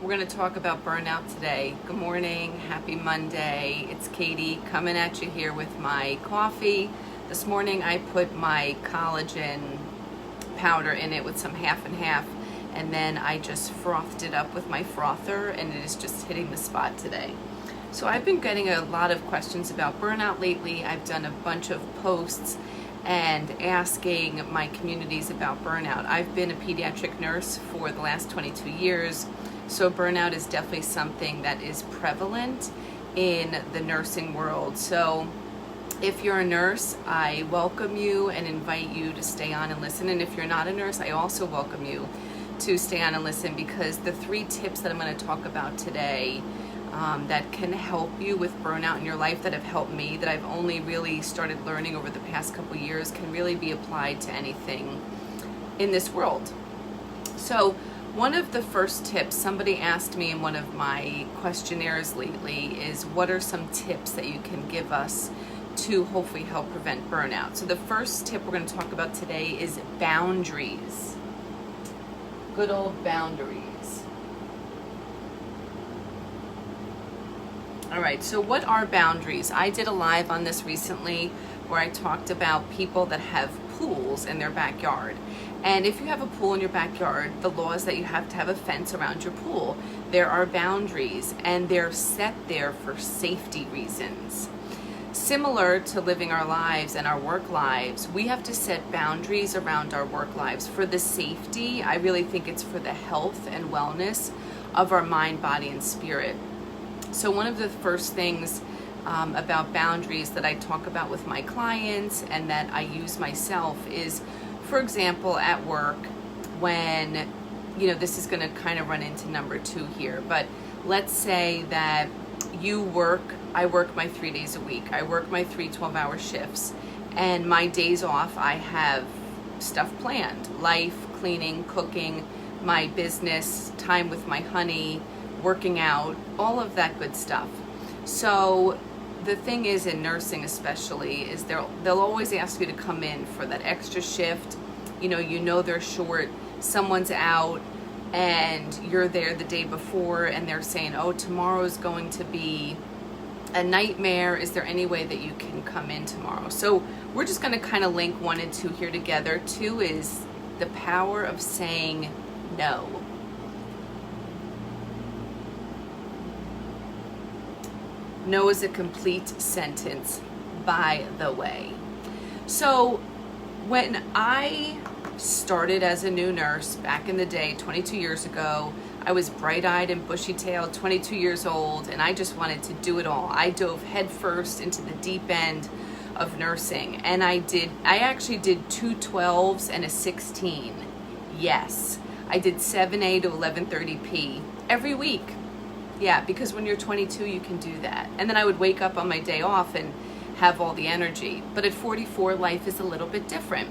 We're going to talk about burnout today. Good morning, happy Monday. It's Katie coming at you here with my coffee. This morning I put my collagen powder in it with some half and half, and then I just frothed it up with my frother, and it is just hitting the spot today. So I've been getting a lot of questions about burnout lately. I've done a bunch of posts and asking my communities about burnout. I've been a pediatric nurse for the last 22 years. So burnout is definitely something that is prevalent in the nursing world. So if you're a nurse, I welcome you and invite you to stay on and listen. And if you're not a nurse, I also welcome you to stay on and listen, because the 3 tips that I'm going to talk about today that can help you with burnout in your life, that have helped me, that I've only really started learning over the past couple years, can really be applied to anything in this world. So one of the first tips somebody asked me in one of my questionnaires lately is, what are some tips that you can give us to hopefully help prevent burnout? So the first tip we're going to talk about today is boundaries. Good old boundaries. All right, so what are boundaries? I did a live on this recently where I talked about people that have pools in their backyard. And if you have a pool in your backyard, the law is that you have to have a fence around your pool. There are boundaries, and they're set there for safety reasons. Similar to living our lives and our work lives, we have to set boundaries around our work lives for the safety. I really think it's for the health and wellness of our mind, body, and spirit. So one of the first things about boundaries that I talk about with my clients and that I use myself is, for example, at work, when, this is going to kind of run into number 2 here, but let's say that I work my 3 days a week. I work my 3 12-hour shifts, and my days off, I have stuff planned: life, cleaning, cooking, my business, time with my honey, working out, all of that good stuff. So the thing is, in nursing especially, is they'll always ask you to come in for that extra shift. They're short, someone's out, and you're there the day before, and they're saying, oh, tomorrow's going to be a nightmare. Is there any way that you can come in tomorrow? So we're just going to kind of link 1 and 2 here together. 2 is the power of saying no. No is a complete sentence, by the way. So when I started as a new nurse back in the day, 22 years ago, I was bright-eyed and bushy-tailed, 22 years old, and I just wanted to do it all. I dove headfirst into the deep end of nursing, and I actually did 2 12s and a 16. Yes, I did 7A to 11:30 every week. Yeah, because when you're 22, you can do that. And then I would wake up on my day off and have all the energy. But at 44, life is a little bit different.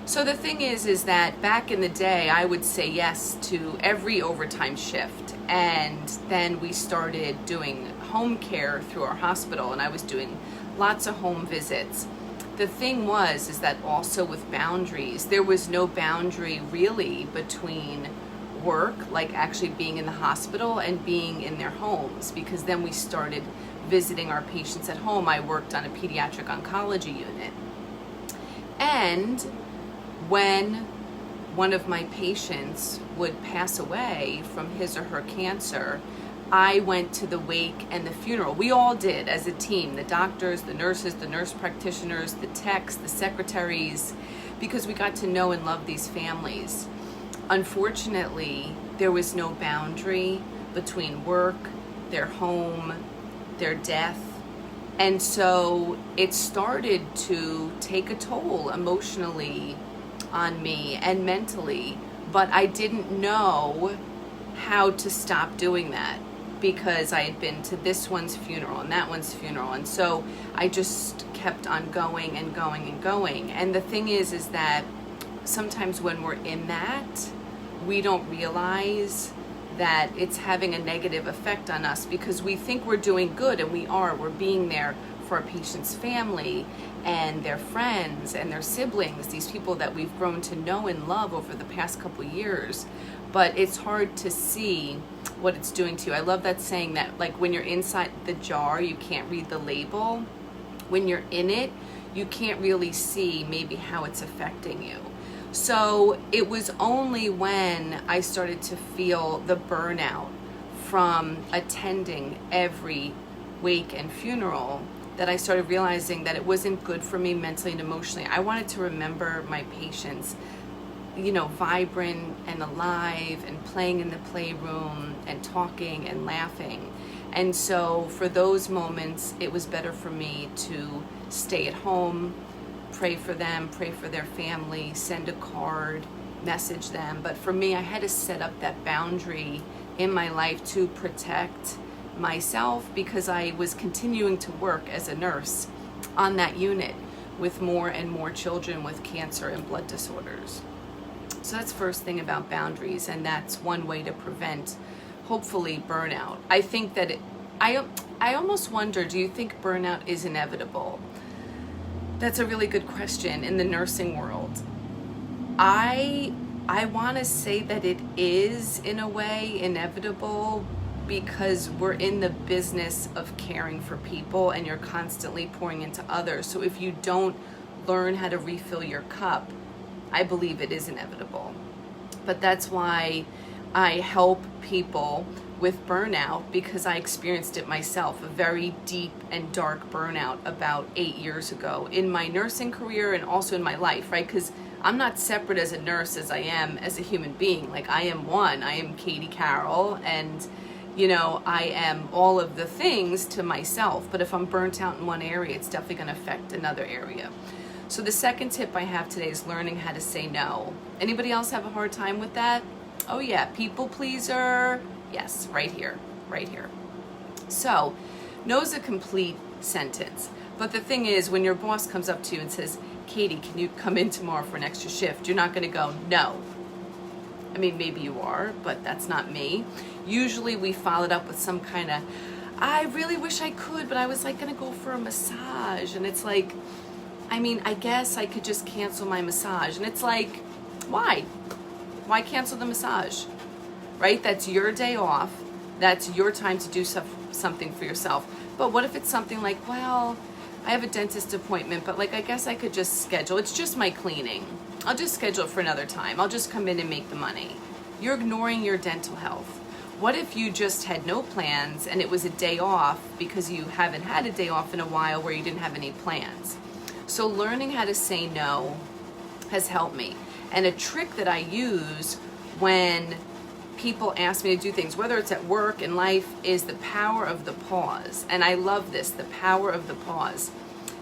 So the thing is that back in the day, I would say yes to every overtime shift. And then we started doing home care through our hospital, and I was doing lots of home visits. The thing is that also with boundaries, there was no boundary really between work, like actually being in the hospital, and being in their homes, because then we started visiting our patients at home. I worked on a pediatric oncology unit, and when one of my patients would pass away from his or her cancer, I went to the wake and the funeral. We all did as a team: the doctors, the nurses, the nurse practitioners, the techs, the secretaries, because we got to know and love these families. Unfortunately, there was no boundary between work, their home, their death. And so it started to take a toll emotionally on me and mentally, but I didn't know how to stop doing that, because I had been to this one's funeral and that one's funeral. And so I just kept on going and going and going. And the thing is that sometimes when we're in that, we don't realize that it's having a negative effect on us, because we think we're doing good, and we're being there for our patient's family and their friends and their siblings, these people that we've grown to know and love over the past couple years. but it's hard to see what it's doing to you. I love that saying that, like, when you're inside the jar, you can't read the label. When you're in it, you can't really see maybe how it's affecting you. So it was only when I started to feel the burnout from attending every wake and funeral that I started realizing that it wasn't good for me mentally and emotionally. I wanted to remember my patients, vibrant and alive and playing in the playroom and talking and laughing. And so for those moments, it was better for me to stay at home, pray for them, pray for their family, send a card, message them. But for me, I had to set up that boundary in my life to protect myself, because I was continuing to work as a nurse on that unit with more and more children with cancer and blood disorders. So that's first thing about boundaries, and that's one way to prevent, hopefully, burnout. I think that I almost wonder, do you think burnout is inevitable? That's a really good question in the nursing world. I want to say that it is, in a way, inevitable, because we're in the business of caring for people and you're constantly pouring into others. So if you don't learn how to refill your cup, I believe it is inevitable. But that's why I help people with burnout, because I experienced it myself, a very deep and dark burnout about 8 years ago in my nursing career and also in my life, right? Because I'm not separate as a nurse as I am as a human being. Like, I am one. I am Katie Carroll, and I am all of the things to myself. But if I'm burnt out in one area, it's definitely going to affect another area. So the second tip I have today is learning how to say no. Anybody else have a hard time with that? Oh yeah, people pleaser. Yes, right here. So, no is a complete sentence. But the thing is, when your boss comes up to you and says, Katie, can you come in tomorrow for an extra shift? You're not going to go, no. I mean, maybe you are, but that's not me. Usually we follow it up with some kind of, I really wish I could, but I was like going to go for a massage. And it's like, I guess I could just cancel my massage. And it's like, why? Why cancel the massage? Right? That's your day off. That's your time to do something for yourself. But what if it's something like, well, I have a dentist appointment, but I guess I could just schedule. It's just my cleaning. I'll just schedule it for another time. I'll just come in and make the money. You're ignoring your dental health. What if you just had no plans and it was a day off because you haven't had a day off in a while where you didn't have any plans? So learning how to say no has helped me. And a trick that I use when people ask me to do things, whether it's at work, in life, is the power of the pause. And I love this, the power of the pause.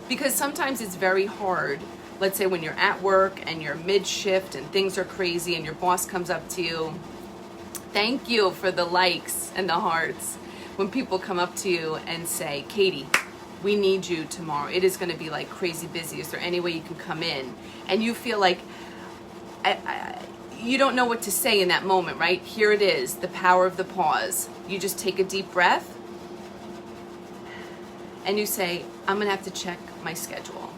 Because sometimes it's very hard. Let's say when you're at work and you're mid-shift and things are crazy and your boss comes up to you. Thank you for the likes and the hearts. When people come up to you and say, Katie, we need you tomorrow. It is going to be like crazy busy. Is there any way you can come in? And you feel like you don't know what to say in that moment, right? Here it is, the power of the pause. You just take a deep breath and you say, I'm going to have to check my schedule.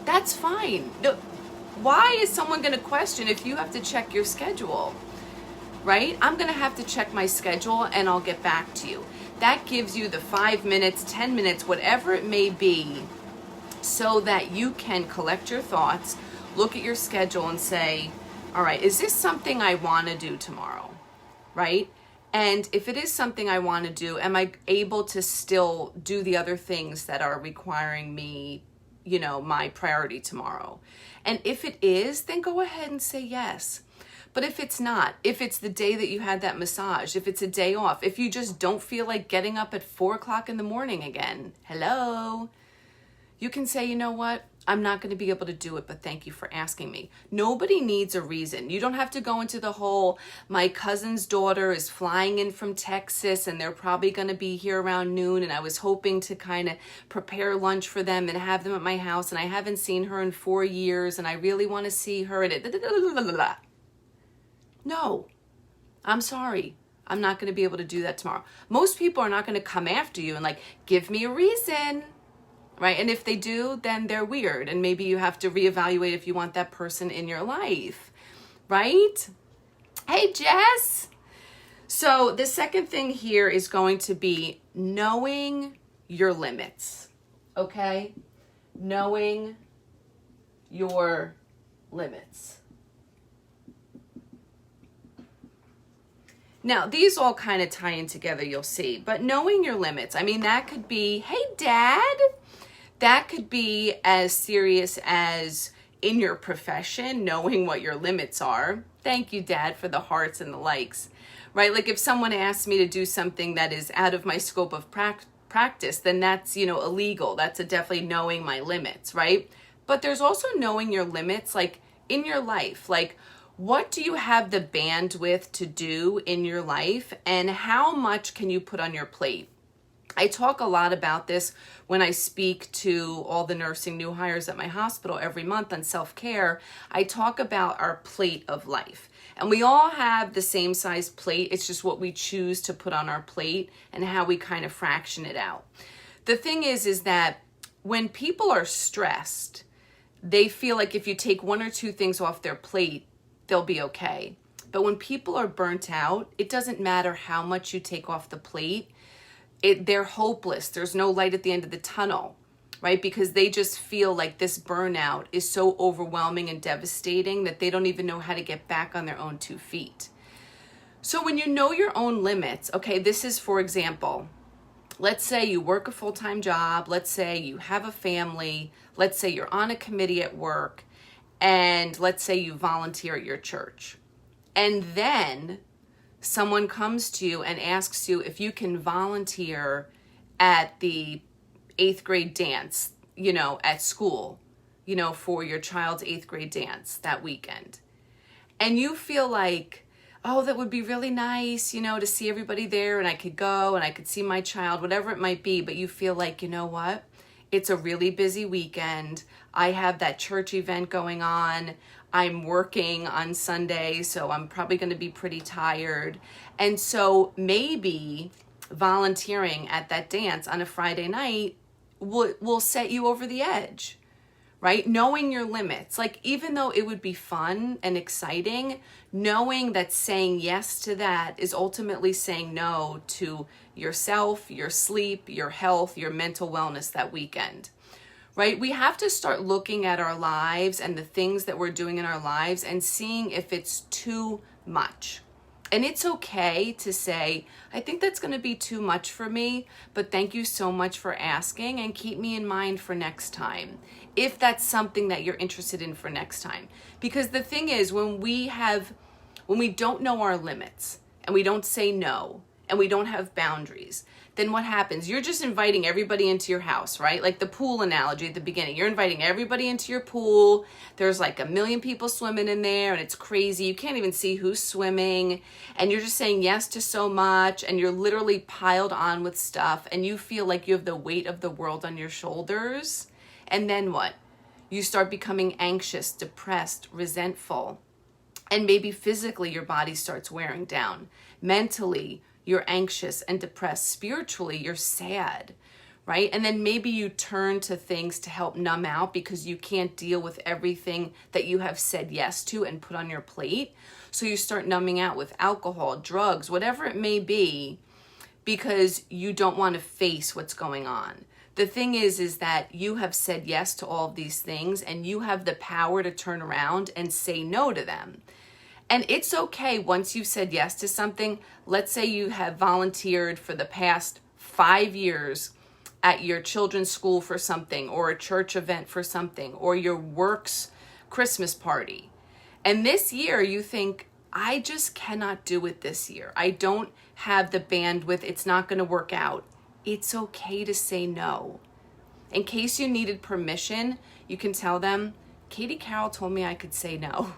That's fine. No, why is someone going to question if you have to check your schedule? Right? I'm going to have to check my schedule and I'll get back to you. That gives you the 5 minutes, 10 minutes, whatever it may be, so that you can collect your thoughts, look at your schedule and say, all right, is this something I want to do tomorrow? Right? And if it is something I want to do, am I able to still do the other things that are requiring me, my priority tomorrow? And if it is, then go ahead and say yes. But if it's not, if it's the day that you had that massage, if it's a day off, if you just don't feel like getting up at 4 o'clock in the morning again, hello, you can say, you know what? I'm not going to be able to do it, but thank you for asking me. Nobody needs a reason. You don't have to go into the whole, my cousin's daughter is flying in from Texas and they're probably going to be here around noon and I was hoping to kind of prepare lunch for them and have them at my house and I haven't seen her in 4 years and I really want to see her. No, I'm sorry. I'm not going to be able to do that tomorrow. Most people are not going to come after you and give me a reason. Right? And if they do, then they're weird. And maybe you have to reevaluate if you want that person in your life. Right? Hey, Jess. So the second thing here is going to be knowing your limits, okay? Knowing your limits. Now, these all kind of tie in together, you'll see. But knowing your limits, I mean, that could be, hey, Dad. That could be as serious as in your profession, knowing what your limits are. Thank you, Dad, for the hearts and the likes, right? Like if someone asks me to do something that is out of my scope of practice, then that's, illegal. That's definitely knowing my limits, right? But there's also knowing your limits, like in your life, like what do you have the bandwidth to do in your life and how much can you put on your plate? I talk a lot about this when I speak to all the nursing new hires at my hospital every month on self-care. I talk about our plate of life. And we all have the same size plate. It's just what we choose to put on our plate and how we kind of fraction it out. The thing is that when people are stressed, they feel like if you take one or two things off their plate, they'll be okay. But when people are burnt out, it doesn't matter how much you take off the plate. They're hopeless. There's no light at the end of the tunnel, right? Because they just feel like this burnout is so overwhelming and devastating that they don't even know how to get back on their own 2 feet. So when you know your own limits, okay, this is, for example, let's say you work a full-time job. Let's say you have a family. Let's say you're on a committee at work. And let's say you volunteer at your church. And then someone comes to you and asks you if you can volunteer at the 8th grade dance, at school, for your child's 8th grade dance that weekend. And you feel like, oh, that would be really nice, to see everybody there and I could go and I could see my child, whatever it might be. But you feel like, you know what? It's a really busy weekend. I have that church event going on. I'm working on Sunday, so I'm probably going to be pretty tired. And so maybe volunteering at that dance on a Friday night will set you over the edge, right? Knowing your limits. Like, even though it would be fun and exciting, knowing that saying yes to that is ultimately saying no to yourself, your sleep, your health, your mental wellness that weekend. Right? We have to start looking at our lives and the things that we're doing in our lives and seeing if it's too much. And it's okay to say, I think that's going to be too much for me, but thank you so much for asking and keep me in mind for next time, if that's something that you're interested in for next time. Because the thing is, when we don't know our limits and we don't say no and we don't have boundaries, then what happens? You're just inviting everybody into your house, right? Like the pool analogy at the beginning. You're inviting everybody into your pool. There's like 1 million people swimming in there and it's crazy. You can't even see who's swimming. And you're just saying yes to so much and you're literally piled on with stuff and you feel like you have the weight of the world on your shoulders. And then what? You start becoming anxious, depressed, resentful. And maybe physically your body starts wearing down. Mentally, you're anxious and depressed. Spiritually, you're sad, right? And then maybe you turn to things to help numb out because you can't deal with everything that you have said yes to and put on your plate. So you start numbing out with alcohol, drugs, whatever it may be, because you don't want to face what's going on. The thing is that you have said yes to all of these things and you have the power to turn around and say no to them. And it's okay once you've said yes to something. Let's say you have volunteered for the past 5 years at your children's school for something, or a church event for something, or your work's Christmas party. And this year you think, I just cannot do it this year. I don't have the bandwidth. It's not going to work out. It's okay to say no. In case you needed permission, you can tell them, Katie Carroll told me I could say no.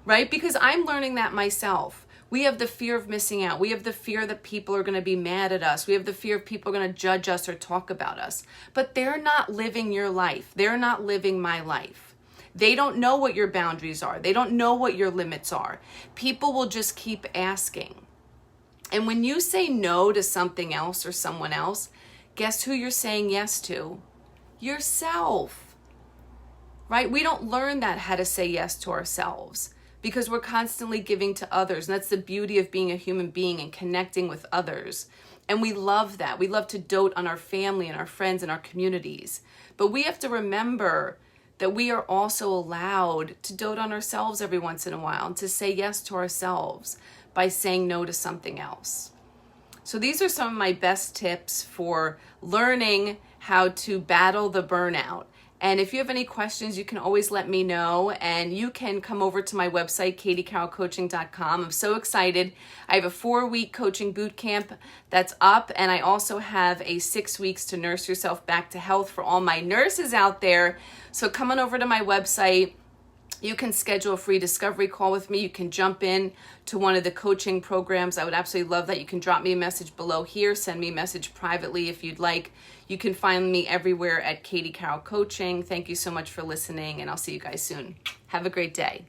Right? Because I'm learning that myself. We have the fear of missing out. We have the fear that people are going to be mad at us. We have the fear of people are going to judge us or talk about us. But they're not living your life. They're not living my life. They don't know what your boundaries are. They don't know what your limits are. People will just keep asking. And when you say no to something else or someone else, guess who you're saying yes to? Yourself. Right? We don't learn that how to say yes to ourselves. because we're constantly giving to others. And that's the beauty of being a human being and connecting with others. And we love that. We love to dote on our family and our friends and our communities. But we have to remember that we are also allowed to dote on ourselves every once in a while and to say yes to ourselves by saying no to something else. So these are some of my best tips for learning how to battle the burnout. And if you have any questions, you can always let me know, and you can come over to my website, katiecarrollcoaching.com. I'm so excited. I have a 4-week coaching boot camp that's up, and I also have a 6 weeks to nurse yourself back to health for all my nurses out there. So come on over to my website. You can schedule a free discovery call with me. You can jump in to one of the coaching programs. I would absolutely love that. You can drop me a message below here. Send me a message privately if you'd like. You can find me everywhere at Katie Carroll Coaching. Thank you so much for listening, and I'll see you guys soon. Have a great day.